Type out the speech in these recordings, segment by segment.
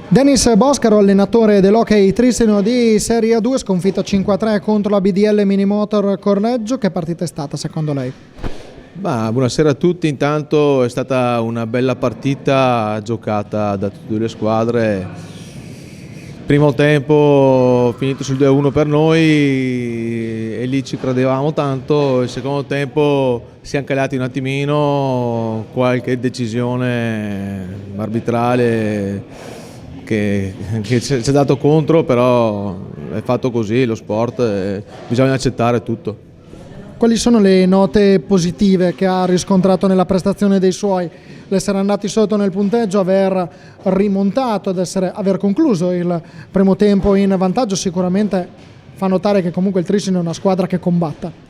Denis Boscaro, allenatore dell'Hockey Trissino di Serie A2, sconfitta 5-3 contro la BDL Minimotor Correggio. Che partita è stata secondo lei? Buonasera a tutti, intanto è stata una bella partita giocata da tutte e due le squadre. Primo tempo finito sul 2-1 per noi e lì ci credevamo tanto. Il secondo tempo siamo calati un attimino, qualche decisione arbitrale che ci ha dato contro, però è fatto così lo sport, bisogna accettare tutto. Quali sono le note positive che ha riscontrato nella prestazione dei suoi? L'essere andati sotto nel punteggio, aver rimontato, aver concluso il primo tempo in vantaggio sicuramente fa notare che comunque il Trissino è una squadra che combatta.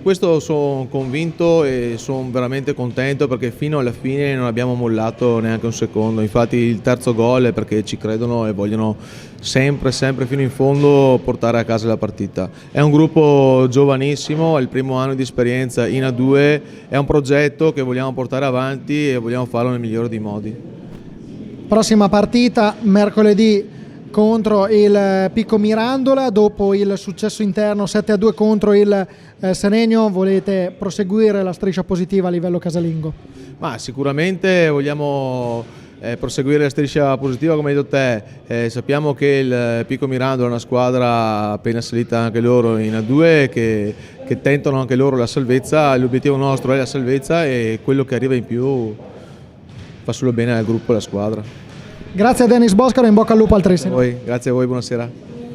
Questo sono convinto e sono veramente contento perché fino alla fine non abbiamo mollato neanche un secondo. Infatti il terzo gol è perché ci credono e vogliono sempre fino in fondo portare a casa la partita. È un gruppo giovanissimo, è il primo anno di esperienza in A2, è un progetto che vogliamo portare avanti e vogliamo farlo nel migliore dei modi. Prossima partita mercoledì contro il Pico Mirandola, dopo il successo interno 7-2 contro il Serenio. Volete proseguire la striscia positiva a livello casalingo? Sicuramente vogliamo proseguire la striscia positiva, come hai detto te. Sappiamo che il Pico Mirandola è una squadra appena salita anche loro in A2 che tentano anche loro la salvezza. L'obiettivo nostro è la salvezza e quello che arriva in più fa solo bene al gruppo e alla squadra. Grazie a Denis Boscaro e in bocca al lupo al Trissino. Grazie a voi, buonasera.